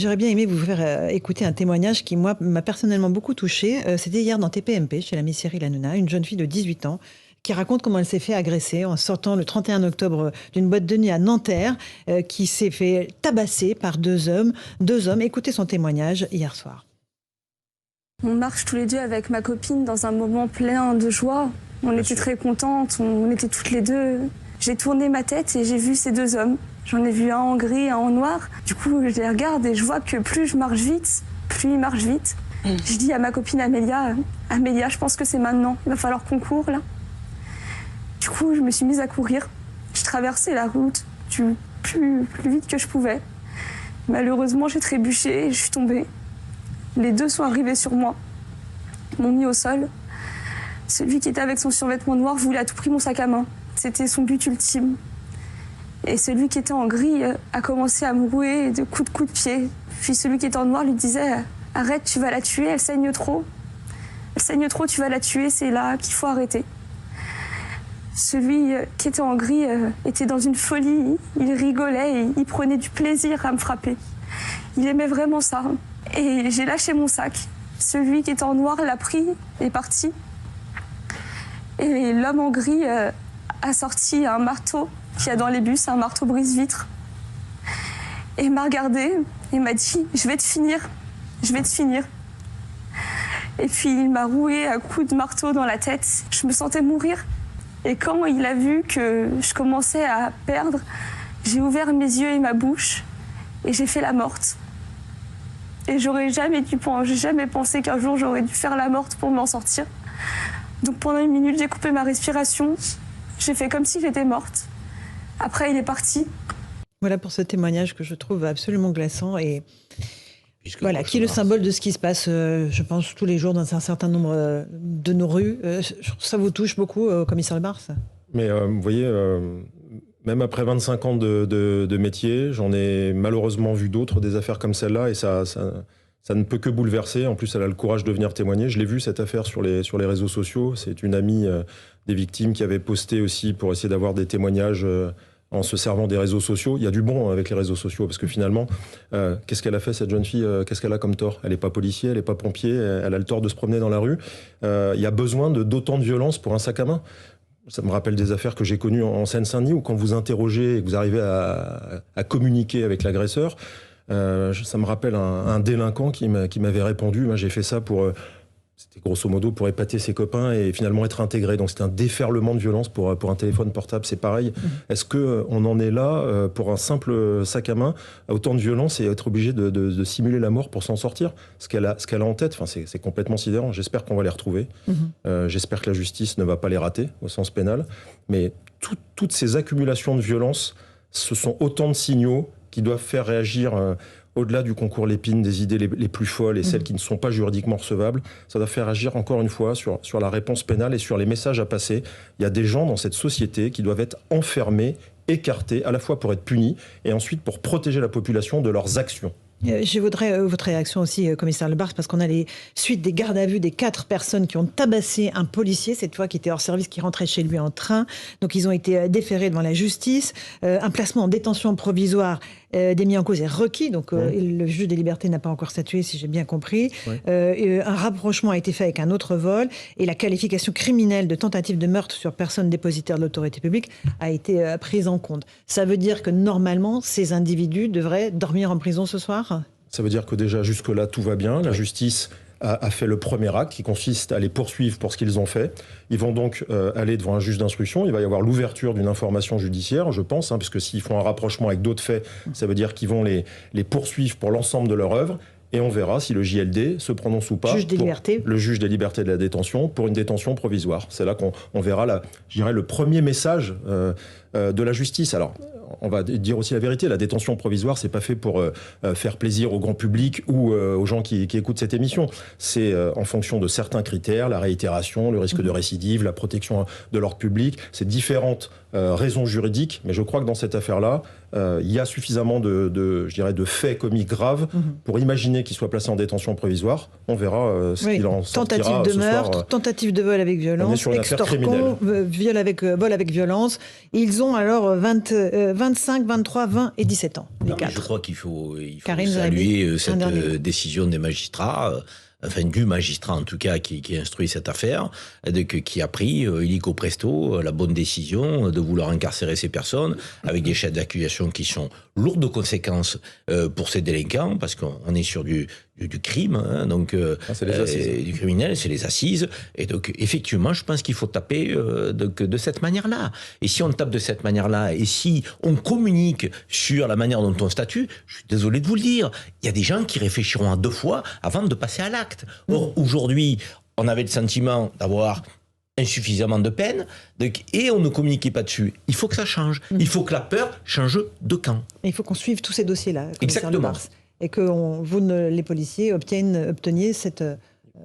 J'aurais bien aimé vous faire écouter un témoignage qui, moi, m'a personnellement beaucoup touchée. C'était hier dans TPMP, chez la Miss Cyril Hanouna, une jeune fille de 18 ans qui raconte comment elle s'est fait agresser en sortant le 31 octobre d'une boîte de nuit à Nanterre, qui s'est fait tabasser par deux hommes. Deux hommes. Écoutez son témoignage hier soir. On marche tous les deux avec ma copine dans un moment plein de joie. On était très contentes, on était toutes les deux. J'ai tourné ma tête et j'ai vu ces deux hommes. J'en ai vu un en gris, un en noir. Du coup, je les regarde et je vois que plus je marche vite, plus ils marchent vite. Je dis à ma copine Amélia, Amélia, je pense que c'est maintenant. Il va falloir qu'on court là. Du coup, je me suis mise à courir. Je traversais la route plus vite que je pouvais. Malheureusement, j'ai trébuché et je suis tombée. Les deux sont arrivés sur moi, m'ont mis au sol. Celui qui était avec son survêtement noir voulait à tout prix mon sac à main. C'était son but ultime. Et celui qui était en gris a commencé à me rouer de coups de pied. Puis celui qui était en noir lui disait « Arrête, tu vas la tuer, elle saigne trop. Elle saigne trop, tu vas la tuer, c'est là qu'il faut arrêter. » Celui qui était en gris était dans une folie. Il rigolait et il prenait du plaisir à me frapper. Il aimait vraiment ça. Et j'ai lâché mon sac. Celui qui était en noir l'a pris et est parti. Et l'homme en gris a sorti un marteau qu'il y a dans les bus, un marteau brise-vitre. Et il m'a regardé et m'a dit « Je vais te finir, je vais te finir ». Et puis il m'a roué à coups de marteau dans la tête. Je me sentais mourir. Et quand il a vu que je commençais à perdre, j'ai ouvert mes yeux et ma bouche et j'ai fait la morte. Et j'aurais jamais pensé qu'un jour j'aurais dû faire la morte pour m'en sortir. Donc pendant une minute, j'ai coupé ma respiration. J'ai fait comme si j'étais morte. Après, il est parti. Voilà pour ce témoignage que je trouve absolument glaçant et voilà, qui est le symbole de ce qui se passe, je pense, tous les jours dans un certain nombre de nos rues. Ça vous touche beaucoup, commissaire Lebars ? Mais vous voyez, même après 25 ans de métier, j'en ai malheureusement vu d'autres, des affaires comme celle-là, et ça ne peut que bouleverser. En plus, elle a le courage de venir témoigner. Je l'ai vu, cette affaire, sur les réseaux sociaux. C'est une amie des victimes qui avait posté aussi pour essayer d'avoir des témoignages en se servant des réseaux sociaux. Il y a du bon avec les réseaux sociaux, parce que finalement, qu'est-ce qu'elle a fait, cette jeune fille ? Qu'est-ce qu'elle a comme tort ? Elle n'est pas policier, elle n'est pas pompier, elle a le tort de se promener dans la rue. Il y a besoin d'autant de violence pour un sac à main. Ça me rappelle des affaires que j'ai connues en Seine-Saint-Denis, où quand vous interrogez et que vous arrivez à communiquer avec l'agresseur, ça me rappelle un délinquant qui m'avait répondu, moi j'ai fait ça c'était grosso modo pour épater ses copains et finalement être intégré. Donc c'était un déferlement de violence pour un téléphone portable, c'est pareil. Est-ce qu'on en est là pour un simple sac à main, à autant de violence et être obligé de simuler la mort pour s'en sortir ? Ce qu'elle a en tête, c'est complètement sidérant. J'espère qu'on va les retrouver. J'espère que la justice ne va pas les rater au sens pénal. Mais toutes ces accumulations de violence, ce sont autant de signaux qui doivent faire réagir au-delà du concours Lépine, des idées les plus folles et celles qui ne sont pas juridiquement recevables. Ça doit faire agir encore une fois sur la réponse pénale et sur les messages à passer. Il y a des gens dans cette société qui doivent être enfermés, écartés, à la fois pour être punis et ensuite pour protéger la population de leurs actions. Je voudrais votre réaction aussi, commissaire Lebars, parce qu'on a les suites des gardes à vue des 4 personnes qui ont tabassé un policier, cette fois qui était hors service, qui rentrait chez lui en train. Donc ils ont été déférés devant la justice. Un placement en détention provisoire des mis en cause est requis. Donc le juge des libertés n'a pas encore statué, si j'ai bien compris. Un rapprochement a été fait avec un autre vol. Et la qualification criminelle de tentative de meurtre sur personne dépositaire de l'autorité publique a été prise en compte. Ça veut dire que normalement, ces individus devraient dormir en prison ce soir ? Ça veut dire que déjà jusque-là, tout va bien. La justice a fait le premier acte qui consiste à les poursuivre pour ce qu'ils ont fait. Ils vont donc aller devant un juge d'instruction. Il va y avoir l'ouverture d'une information judiciaire, je pense, puisque s'ils font un rapprochement avec d'autres faits, ça veut dire qu'ils vont les poursuivre pour l'ensemble de leur œuvre. Et on verra si le JLD se prononce ou pas, le juge des libertés de la détention, pour une détention provisoire. C'est là qu'on verra, je dirais, le premier message de la justice. Alors, on va dire aussi la vérité, la détention provisoire, c'est pas fait pour faire plaisir au grand public ou aux gens qui écoutent cette émission. C'est en fonction de certains critères, la réitération, le risque de récidive, la protection de l'ordre public. C'est différentes raison juridique, mais je crois que dans cette affaire-là, il y a suffisamment de faits commis graves pour imaginer qu'il soit placé en détention provisoire. On verra ce qu'il en sortira. Tentative de meurtre, soir. Tentative de vol avec violence, extorsion, vol avec violence. Ils ont alors 25, 23, 20 et 17 ans, les quatre. Je crois qu'il faut Karine, saluer cette décision des magistrats, enfin du magistrat en tout cas qui instruit cette affaire, qui a pris illico presto la bonne décision de vouloir incarcérer ces personnes avec des chefs d'accusation qui sont lourdes de conséquences pour ces délinquants, parce qu'on est sur du crime, hein, donc c'est les assises. Du criminel, c'est les assises, et donc effectivement je pense qu'il faut taper de cette manière-là. Et si on tape de cette manière-là, et si on communique sur la manière dont on statue, je suis désolé de vous le dire, il y a des gens qui réfléchiront à 2 fois avant de passer à l'acte. Or aujourd'hui, on avait le sentiment d'avoir insuffisamment de peine, et on ne communiquait pas dessus. Il faut que ça change. Il faut que la peur change de camp. Et il faut qu'on suive tous ces dossiers-là. Exactement. Et que les policiers obteniez cette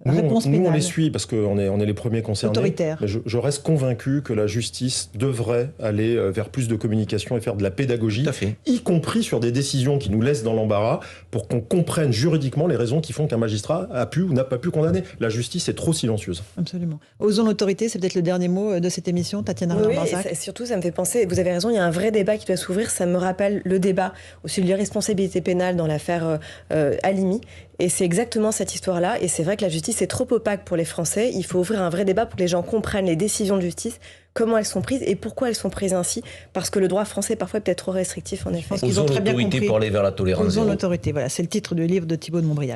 réponse pénale. Nous, on les suit parce qu'on est les premiers concernés. Autoritaire. Mais je reste convaincu que la justice devrait aller vers plus de communication et faire de la pédagogie, tout à fait, y compris sur des décisions qui nous laissent dans l'embarras, pour qu'on comprenne juridiquement les raisons qui font qu'un magistrat a pu ou n'a pas pu condamner. La justice est trop silencieuse. Absolument. Osons l'autorité, c'est peut-être le dernier mot de cette émission. Tatiana Arnard-Barzac. Oui, surtout, ça me fait penser, vous avez raison, il y a un vrai débat qui doit s'ouvrir. Ça me rappelle le débat sur l'irresponsabilité pénale dans l'affaire Halimi. Et c'est exactement cette histoire-là. Et c'est vrai que la justice est trop opaque pour les Français. Il faut ouvrir un vrai débat pour que les gens comprennent les décisions de justice, comment elles sont prises et pourquoi elles sont prises ainsi. Parce que le droit français parfois est peut-être trop restrictif, en effet. Osons l'autorité pour aller vers la tolérance. Osons l'autorité, voilà, c'est le titre du livre de Thibault de Montbrial.